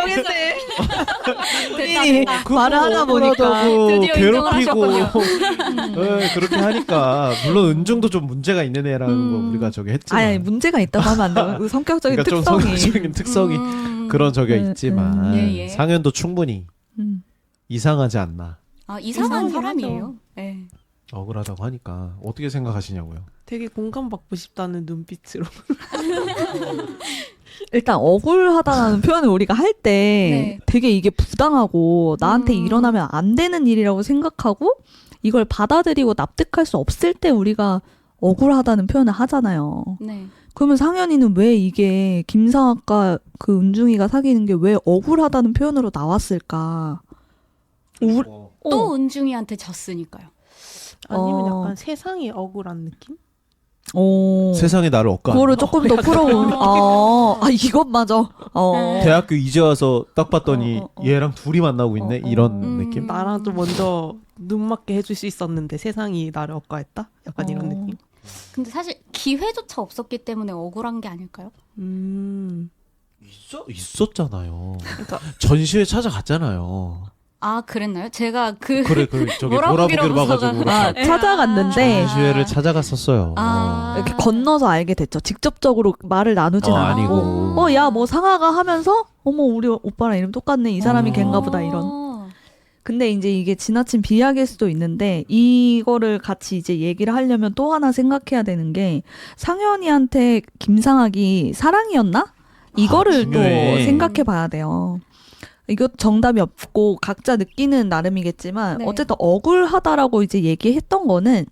됐다. 말을 하다 보니까 드디어 괴롭히고 인정을 네, 그렇게 하니까 물론 은중도 좀 문제가 있는 애라는 거 우리가 저기 했지만 아니 문제가 있다고 하면 안 돼요. 그 성격적인 그러니까 좀 특성이. 성격적인 특성이 그런 저기가 있지만 예. 상현도 충분히 이상하지 않나. 이상한 이상하긴 사람이에요. 네. 억울하다고 하니까 어떻게 생각하시냐고요? 되게 공감받고 싶다는 눈빛으로. 일단 억울하다는 표현을 우리가 할 때 네. 되게 이게 부당하고 나한테 일어나면 안 되는 일이라고 생각하고 이걸 받아들이고 납득할 수 없을 때 우리가 억울하다는 표현을 하잖아요. 네. 그러면 상현이는 왜 이게 김상학과 은중이가 사귀는 게 왜 억울하다는 표현으로 나왔을까? 또 은중이한테 졌으니까요. 아니면 약간 세상이 억울한 느낌? 세상에 나를 억까. 그거를 조금 더 풀어보면 이것마저. 대학교 이제 와서 딱 봤더니 얘랑 둘이 만나고 있네 이런 느낌. 나랑 좀 먼저 눈 맞게 해줄 수 있었는데 세상이 나를 억까했다? 약간 이런 느낌? 근데 사실 기회조차 없었기 때문에 억울한 게 아닐까요? 있었잖아요. 그러니까 전시회 찾아갔잖아요. 그랬나요? 제가 저기 몰아보기를 봐가지고 찾아갔는데 전시회를 찾아갔었어요. 이렇게 건너서 알게 됐죠. 직접적으로 말을 나누진 않았고 아니고. 야 뭐 상아가 하면서 어머 우리 오빠랑 이름 똑같네 이 사람이 걘가 보다 이런. 근데 이제 이게 지나친 비약일 수도 있는데 이거를 같이 이제 얘기를 하려면 또 하나 생각해야 되는 게 상현이한테 김상학이 사랑이었나? 이거를 또 중요해. 생각해 봐야 돼요. 이거 정답이 없고 각자 느끼는 나름이겠지만 네. 어쨌든 억울하다라고 이제 얘기했던 거는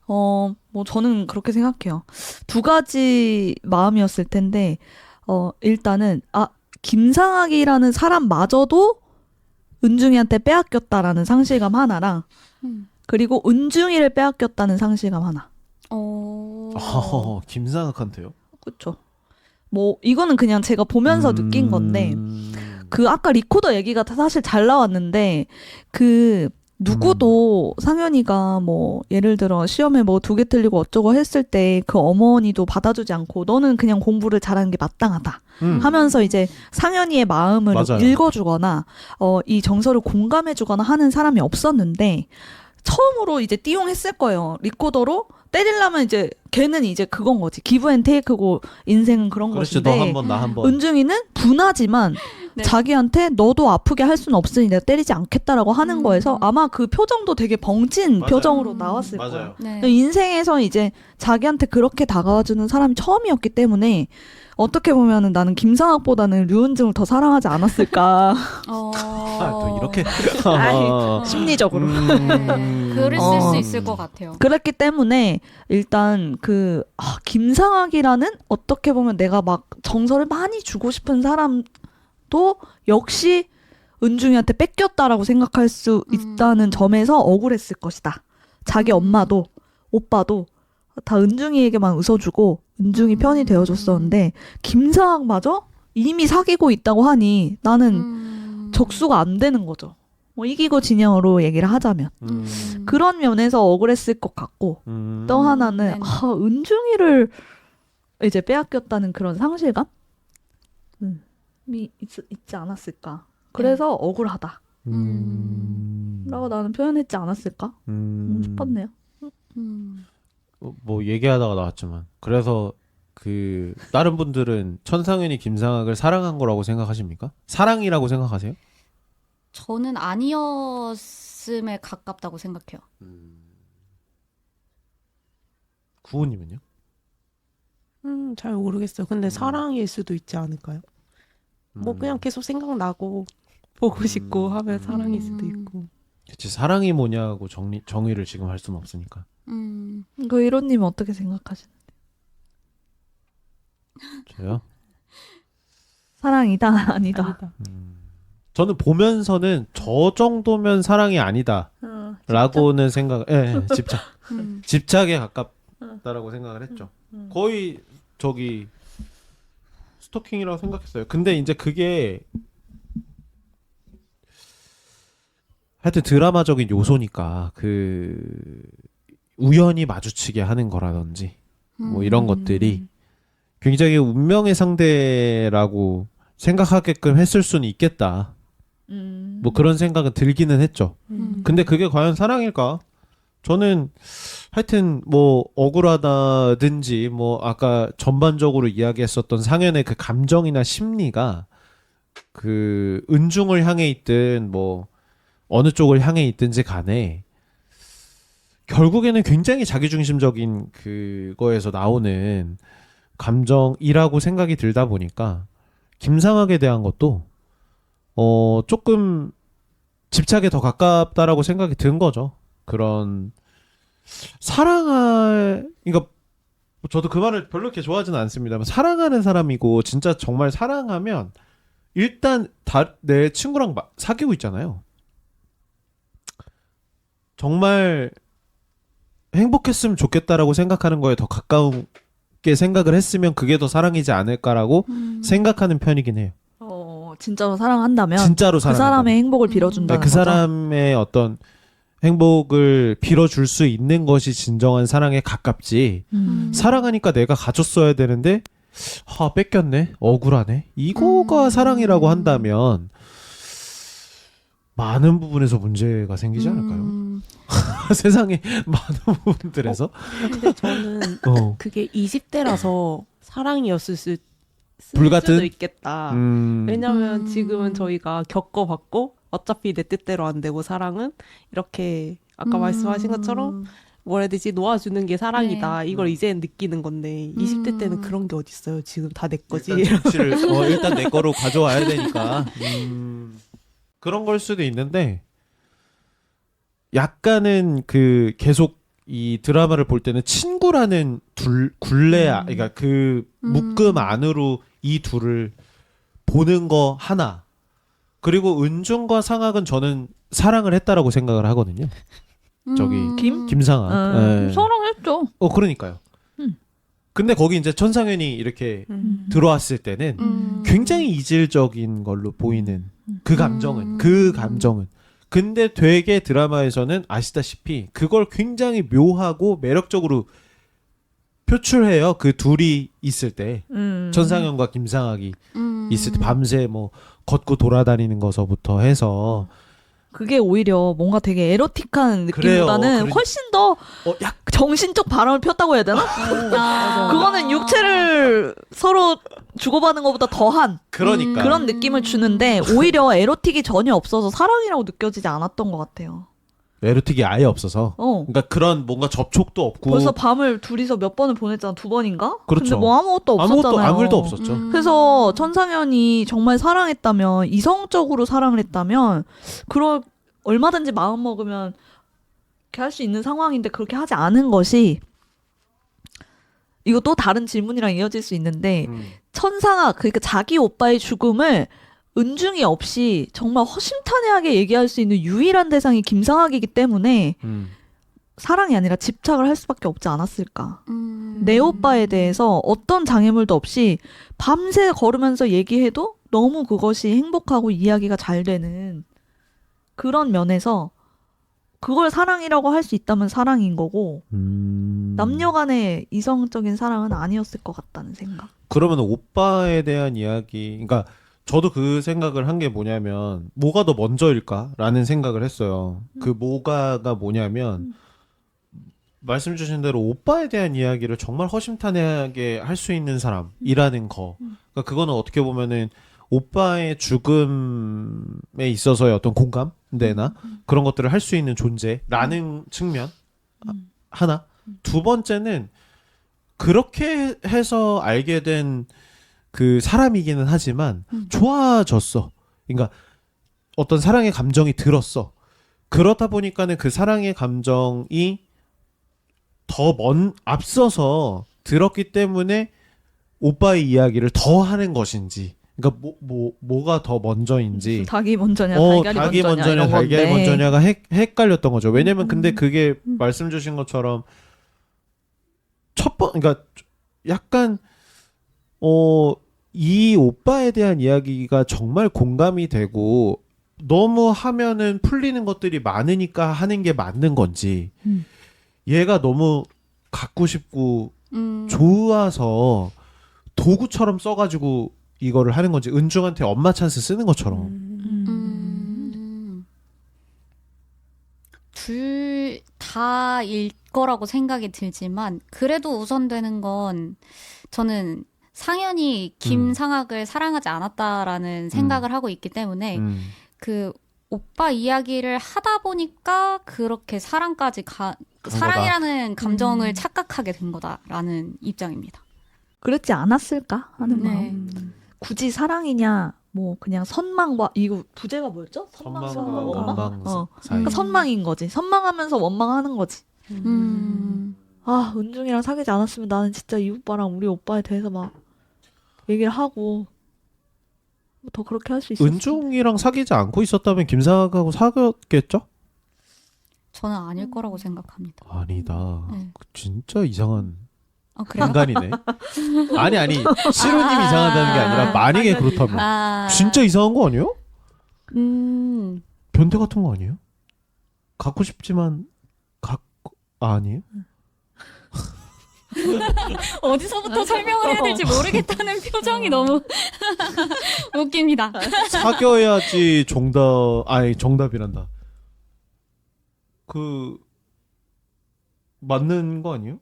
뭐 저는 그렇게 생각해요. 두 가지 마음이었을 텐데 일단은 김상학이라는 사람마저도 은중이한테 빼앗겼다라는 상실감 하나랑 그리고 은중이를 빼앗겼다는 상실감 하나. 김상학한테요? 그쵸. 뭐 이거는 그냥 제가 보면서 느낀 건데 그 아까 리코더 얘기가 사실 잘 나왔는데 그 누구도 상현이가 뭐 예를 들어 시험에 뭐 2개 틀리고 어쩌고 했을 때 그 어머니도 받아주지 않고 너는 그냥 공부를 잘하는 게 마땅하다 하면서 이제 상현이의 마음을 맞아요. 읽어주거나 이 정서를 공감해주거나 하는 사람이 없었는데 처음으로 이제 띠용했을 거예요. 리코더로 때리려면 이제 걔는 이제 그건 거지. 기브 앤 테이크고 인생은 그런 그렇지, 것인데 너 한 번, 나 한 번. 은중이는 분하지만 네. 자기한테 너도 아프게 할 수는 없으니 내가 때리지 않겠다라고 하는 거에서 아마 그 표정도 되게 벙찐 맞아요. 표정으로 나왔을 거예요. 맞아요. 네. 인생에서 이제 자기한테 그렇게 다가와주는 사람이 처음이었기 때문에 어떻게 보면은 나는 김상학보다는 류은중을 더 사랑하지 않았을까. 또 이렇게. 심리적으로. 네. 글을 쓸 수 있을 것 같아요. 그랬기 때문에 일단 김상학이라는 어떻게 보면 내가 막 정서를 많이 주고 싶은 사람도 역시 은중이한테 뺏겼다라고 생각할 수 있다는 점에서 억울했을 것이다. 자기 엄마도 오빠도 다 은중이에게만 웃어주고 은중이 편이 되어줬었는데 김상학마저 이미 사귀고 있다고 하니 나는 적수가 안 되는 거죠. 뭐 이기고 진영으로 얘기를 하자면 그런 면에서 억울했을 것 같고 또 하나는 네네. 은중이를 이제 빼앗겼다는 그런 상실감이 있지 않았을까. 그래서 억울하다 라고 나는 표현했지 않았을까 싶었네요. 뭐 얘기하다가 나왔지만 그래서 그 다른 분들은 천상현이 김상학을 사랑한 거라고 생각하십니까? 사랑이라고 생각하세요? 저는 아니었음에 가깝다고 생각해요. 구호님은요? 잘 모르겠어요. 근데 사랑일 수도 있지 않을까요? 뭐 그냥 계속 생각나고 보고 싶고 하면 사랑일 수도 있고. 그치, 사랑이 뭐냐고 정의를 지금 할 수는 없으니까. 그 이론님은 어떻게 생각하시나요? 저요? 사랑이다 아니다. 저는 보면서는 저 정도면 사랑이 아니다 라고는 집착에 가깝다라고 생각을 했죠. 거의 저기 스토킹이라고 생각했어요. 근데 이제 그게 하여튼 드라마적인 요소니까 그 우연히 마주치게 하는 거라든지 뭐 이런 것들이 굉장히 운명의 상대라고 생각하게끔 했을 수는 있겠다. 뭐 그런 생각은 들기는 했죠. 근데 그게 과연 사랑일까? 저는 하여튼 뭐 억울하다든지 뭐 아까 전반적으로 이야기했었던 상현의 그 감정이나 심리가 그 은중을 향해 있든 뭐 어느 쪽을 향해 있든지 간에 결국에는 굉장히 자기중심적인 그거에서 나오는 감정이라고 생각이 들다 보니까 김상학에 대한 것도 조금 집착에 더 가깝다라고 생각이 든 거죠. 그런 그러니까 저도 그 말을 별로 이렇게 좋아하지는 않습니다만 사랑하는 사람이고 진짜 정말 사랑하면 일단 내 친구랑 사귀고 있잖아요. 정말 행복했으면 좋겠다라고 생각하는 거에 더 가까운게 생각을 했으면 그게 더 사랑이지 않을까라고 생각하는 편이긴 해요. 진짜로 사랑한다면 진짜로 그 사람의 행복을 빌어준다는 그 거죠. 사람의 어떤 행복을 빌어줄 수 있는 것이 진정한 사랑에 가깝지. 사랑하니까 내가 가졌어야 되는데 뺏겼네, 억울하네, 이거가 사랑이라고 한다면 많은 부분에서 문제가 생기지 않을까요? 세상에 많은 부분들에서. 근데 저는 그게 20대라서 사랑이었을 불같은? 수도 있겠다. 왜냐면 지금은 저희가 겪어봤고 어차피 내 뜻대로 안 되고 사랑은 이렇게 아까 말씀하신 것처럼 뭐라 해야 되지? 놓아주는 게 사랑이다. 이걸 이제 느끼는 건데 20대 때는 그런 게 어딨어요. 지금 다 내 거지. 일단 정치를 일단 내 거로 가져와야 되니까 그런 걸 수도 있는데 약간은 그 계속 이 드라마를 볼 때는 친구라는 그러니까 그 묶음 안으로 이 둘을 보는 거 하나 그리고 은중과 상학은 저는 사랑을 했다라고 생각을 하거든요. 저기 김상학 네. 사랑했죠. 그러니까요. 근데 거기 이제 천상현이 이렇게 들어왔을 때는 굉장히 이질적인 걸로 보이는 그 감정은 근데 되게 드라마에서는 아시다시피 그걸 굉장히 묘하고 매력적으로 표출해요. 그 둘이 있을 때 천상현과 김상학이 있을 때 밤새 뭐 걷고 돌아다니는 거서부터 해서 그게 오히려 뭔가 되게 에로틱한 느낌보다는 훨씬 더 정신적 바람을 폈다고 해야 되나? 그거는 육체를 서로 주고받는 것보다 더한 그러니까 그런 느낌을 주는데 오히려 에로틱이 전혀 없어서 사랑이라고 느껴지지 않았던 것 같아요. 에로틱이 아예 없어서 그러니까 그런 뭔가 접촉도 없고 벌써 밤을 둘이서 몇 번을 보냈잖아. 2번인가? 그렇죠. 근데 뭐 아무것도 없었잖아요. 아무 일도 없었죠. 그래서 천상현이 정말 사랑했다면 이성적으로 사랑을 했다면 그걸 얼마든지 마음 먹으면 이렇게 할 수 있는 상황인데 그렇게 하지 않은 것이 이거 또 다른 질문이랑 이어질 수 있는데 천상학 그러니까 자기 오빠의 죽음을 은중이 없이 정말 허심탄회하게 얘기할 수 있는 유일한 대상이 김상학이기 때문에 사랑이 아니라 집착을 할 수밖에 없지 않았을까. 내 오빠에 대해서 어떤 장애물도 없이 밤새 걸으면서 얘기해도 너무 그것이 행복하고 이야기가 잘 되는 그런 면에서 그걸 사랑이라고 할 수 있다면 사랑인 거고 남녀 간의 이성적인 사랑은 아니었을 것 같다는 생각. 그러면 오빠에 대한 이야기 그러니까 저도 그 생각을 한 게 뭐냐면 뭐가 더 먼저일까라는 생각을 했어요. 그 뭐가가 뭐냐면 말씀 주신 대로 오빠에 대한 이야기를 정말 허심탄회하게 할 수 있는 사람이라는 거. 그러니까 그거는 어떻게 보면은 오빠의 죽음에 있어서의 어떤 공감대나 그런 것들을 할 수 있는 존재라는 측면 하나. 두 번째는 그렇게 해서 알게 된 그 사람이기는 하지만 좋아졌어. 그러니까 어떤 사랑의 감정이 들었어. 그러다 보니까는 그 사랑의 감정이 더 앞서서 들었기 때문에 오빠의 이야기를 더 하는 것인지. 그러니까 뭐가 더 먼저인지. 닭이 먼저냐, 닭이 먼저냐, 달걀이 먼저냐가 헷갈렸던 거죠. 왜냐면 근데 그게 말씀 주신 것처럼 그러니까 약간 이 오빠에 대한 이야기가 정말 공감이 되고 너무 하면은 풀리는 것들이 많으니까 하는 게 맞는 건지 얘가 너무 갖고 싶고 좋아서 도구처럼 써가지고 이거를 하는 건지 은중한테 엄마 찬스 쓰는 것처럼 둘 다일 거라고 생각이 들지만 그래도 우선되는 건 저는 상현이 김상학을 사랑하지 않았다라는 생각을 하고 있기 때문에 그 오빠 이야기를 하다 보니까 그렇게 사랑까지 사랑이라는 감정을 착각하게 된 거다라는 입장입니다. 그랬지 않았을까 하는 네. 마음. 굳이 사랑이냐 뭐 그냥 선망과 이거 부제가 뭐였죠? 선망과 원망? 사이. 그러니까 선망인 거지. 선망하면서 원망하는 거지. 아 은중이랑 사귀지 않았으면 나는 진짜 이 오빠랑 우리 오빠에 대해서 막 얘기를 하고 더 그렇게 할 수 있었어. 은중이랑 사귀지 않고 있었다면 김상학하고 사귀었겠죠? 저는 아닐 거라고 생각합니다. 아니다. 네. 진짜 이상한 그래요? 인간이네. 아니 시로님 이상하다는 게 아니라 만약에 그렇다면 진짜 이상한 거 아니에요? 변태 같은 거 아니에요? 갖고 싶지만 아니에요? 어디서부터 설명을 해야 될지 모르겠다는 표정이 너무 웃깁니다. 사귀어야지 정답이란다. 맞는 거 아니에요?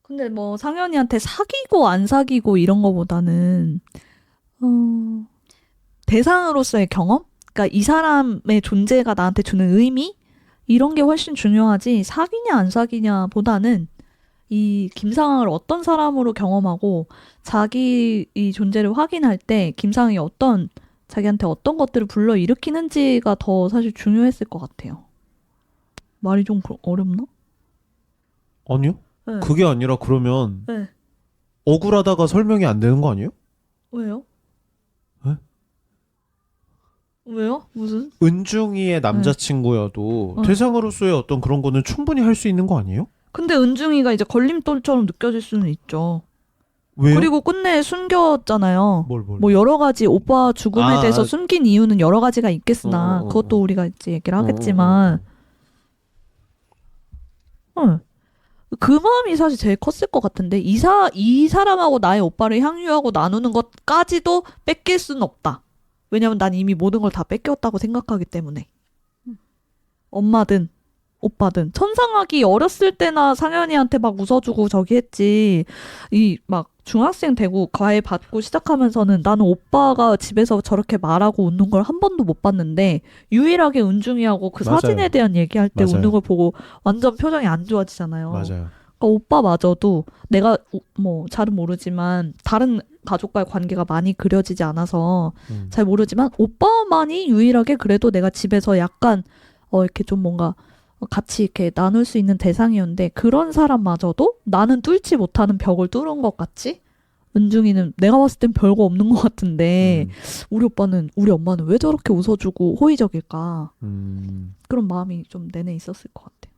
근데 뭐 상현이한테 사귀고 안 사귀고 이런 거보다는 대상으로서의 경험? 그러니까 이 사람의 존재가 나한테 주는 의미? 이런 게 훨씬 중요하지 사귀냐 안 사귀냐 보다는 이 김상황을 어떤 사람으로 경험하고 자기 이 존재를 확인할 때 김상황이 자기한테 어떤 것들을 불러일으키는지가 더 사실 중요했을 것 같아요. 말이 좀 어렵나? 아니요. 네. 그게 아니라 그러면 네. 억울하다가 설명이 안 되는 거 아니에요? 왜요? 네? 왜요? 무슨? 은중이의 남자친구여도 네. 대상으로서의 어떤 그런 거는 충분히 할 수 있는 거 아니에요? 근데 은중이가 이제 걸림돌처럼 느껴질 수는 있죠. 왜요? 그리고 끝내 숨겼잖아요. 뭘. 뭐 여러 가지 오빠 죽음에 대해서 아. 숨긴 이유는 여러 가지가 있겠으나 그것도 우리가 이제 얘기를 하겠지만 그 마음이 사실 제일 컸을 것 같은데 이 사람하고 나의 오빠를 향유하고 나누는 것까지도 뺏길 수는 없다. 왜냐면 난 이미 모든 걸 다 뺏겼다고 생각하기 때문에. 엄마든 오빠든 천상학이 어렸을 때나 상현이한테 막 웃어주고 저기 했지. 이 막 중학생 되고 과외 받고 시작하면서는 나는 오빠가 집에서 저렇게 말하고 웃는 걸 한 번도 못 봤는데 유일하게 은중이하고 그 맞아요. 사진에 대한 얘기할 때 맞아요. 웃는 걸 보고 완전 표정이 안 좋아지잖아요. 맞아요. 그러니까 오빠마저도 내가 뭐 잘은 모르지만 다른 가족과의 관계가 많이 그려지지 않아서 잘 모르지만 오빠만이 유일하게 그래도 내가 집에서 약간 이렇게 좀 뭔가 같이 이렇게 나눌 수 있는 대상이었는데 그런 사람마저도 나는 뚫지 못하는 벽을 뚫은 것 같지? 은중이는 내가 봤을 땐 별거 없는 것 같은데 우리 엄마는 왜 저렇게 웃어주고 호의적일까? 그런 마음이 좀 내내 있었을 것 같아요.